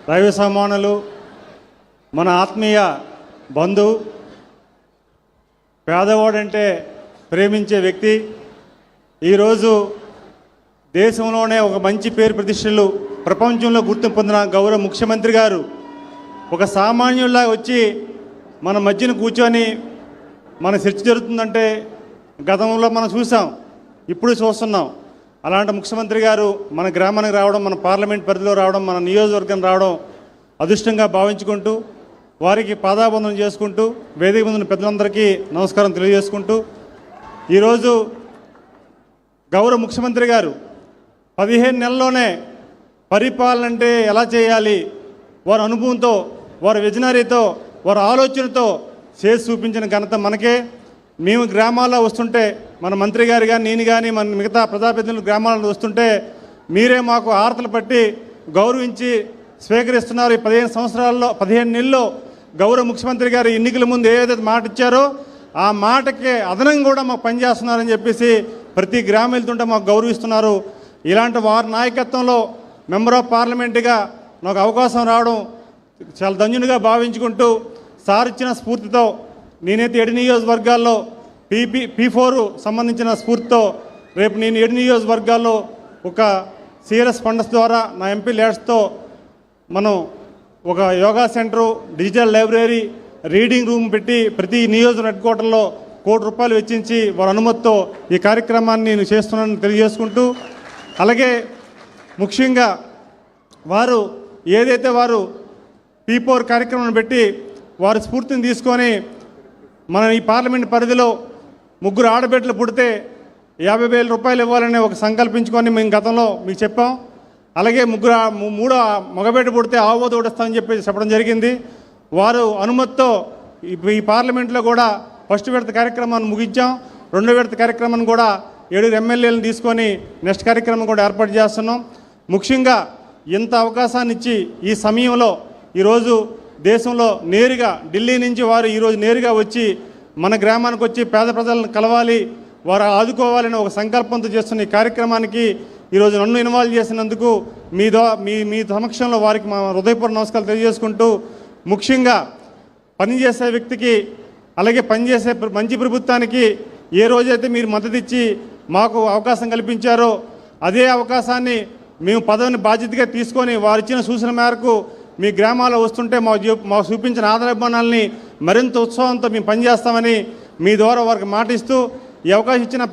దైవ సమానులు, మన ఆత్మీయ బంధువు, పేదవాడంటే ప్రేమించే వ్యక్తి, ఈరోజు దేశంలోనే ఒక మంచి పేరు ప్రతిష్టలు ప్రపంచంలో గుర్తింపు పొందిన గౌరవ ముఖ్యమంత్రి గారు ఒక సామాన్యుల్లా వచ్చి మన మధ్యన కూర్చొని మన చర్చ జరుగుతుందంటే గతంలో మనం చూసాం, ఇప్పుడు చూస్తున్నాం. అలాంటి ముఖ్యమంత్రి గారు మన గ్రామానికి రావడం, మన పార్లమెంట్ పరిధిలో రావడం, మన నియోజకవర్గం రావడం అదృష్టంగా భావించుకుంటూ వారికి పాదాబంధనం చేసుకుంటూ వేదిక ముందున్న పెద్దలందరికీ నమస్కారం తెలియజేసుకుంటూ, ఈరోజు గౌరవ ముఖ్యమంత్రి గారు 15 నెలల్లోనే పరిపాలన అంటే ఎలా చేయాలి, వారి అనుభవంతో, వారి విజనరీతో, వారి ఆలోచనతో చేసి చూపించిన ఘనత మనకే. మేము గ్రామాల్లో వస్తుంటే మన మంత్రి గారు కానీ నేను కానీ మన మిగతా ప్రజాప్రతినిధులు గ్రామాల్లో వస్తుంటే మీరే మాకు ఆర్తలు పట్టి గౌరవించి స్వీకరిస్తున్నారు. ఈ 15 నెలల్లో గౌరవ ముఖ్యమంత్రి గారు ఎన్నికల ముందు ఏదైతే మాట ఇచ్చారో ఆ మాటకి అదనంగా కూడా మాకు పనిచేస్తున్నారని చెప్పేసి ప్రతి గ్రామం వెళ్తుంటే మాకు గౌరవిస్తున్నారు. ఇలాంటి వారి నాయకత్వంలో మెంబర్ ఆఫ్ పార్లమెంట్గా నాకు అవకాశం రావడం చాలా ధన్యునిగా భావించుకుంటూ, సార్ ఇచ్చిన స్ఫూర్తితో నేనైతే 7 నియోజకవర్గాల్లో P4 సంబంధించిన స్ఫూర్తితో రేపు నేను 7 నియోజకవర్గాల్లో ఒక సిఆర్ఎస్ ఫండ్స్ ద్వారా నా ఎంపీ ల్యాడ్స్తో మనం ఒక yoga centre, digital library, reading room పెట్టి ప్రతి నియోజకవర్గ హెడ్ క్వార్టర్లో ₹1 కోటి వెచ్చించి వారి అనుమతితో ఈ కార్యక్రమాన్ని నేను చేస్తున్నానని తెలియజేసుకుంటూ, అలాగే ముఖ్యంగా వారు ఏదైతే వారు P4 కార్యక్రమం పెట్టి వారి స్ఫూర్తిని తీసుకొని మన ఈ పార్లమెంట్ పరిధిలో 3 ఆడబిడ్డలు పుడితే ₹50,000 ఇవ్వాలని ఒక సంకల్పించుకొని మేము గతంలో మీకు చెప్పాం. అలాగే 3 మగబిడ్డ పుడితే ఆవోదు ఓడిస్తామని చెప్పి చెప్పడం జరిగింది. వారు అనుమతితో ఈ పార్లమెంట్లో కూడా ఫస్ట్ విడత కార్యక్రమాన్ని ముగించాం. 2వ విడత కార్యక్రమాన్ని కూడా 7 ఎమ్మెల్యేలను తీసుకొని నెక్స్ట్ కార్యక్రమం కూడా ఏర్పాటు చేస్తున్నాం. ముఖ్యంగా ఇంత అవకాశాన్ని ఇచ్చి ఈ సమయంలో ఈరోజు దేశంలో నేరుగా ఢిల్లీ నుంచి వారు ఈరోజు నేరుగా వచ్చి మన గ్రామానికి వచ్చి పేద ప్రజలను కలవాలి, వారు ఆదుకోవాలని ఒక సంకల్పంతో చేస్తున్న ఈ కార్యక్రమానికి ఈరోజు నన్ను ఇన్వాల్వ్ చేసినందుకు మీ సమక్షంలో వారికి మా హృదయపూర్వక నమస్కారాలు తెలియజేసుకుంటూ, ముఖ్యంగా పనిచేసే వ్యక్తికి అలాగే పనిచేసే మంచి ప్రభుత్వానికి ఏ రోజైతే మీరు మద్దతు ఇచ్చి మాకు అవకాశం కల్పించారో అదే అవకాశాన్ని మేము పదవిని బాధ్యతగా తీసుకొని వారు ఇచ్చిన సూచన మేరకు మీ గ్రామాల్లో వస్తుంటే మాకు చూపించిన ఆదరాభిమానాల్ని మరింత ఉత్సాహంతో మేము పనిచేస్తామని మీ ద్వారా వారికి మాట ఇస్తూ ఈ అవకాశం ఇచ్చిన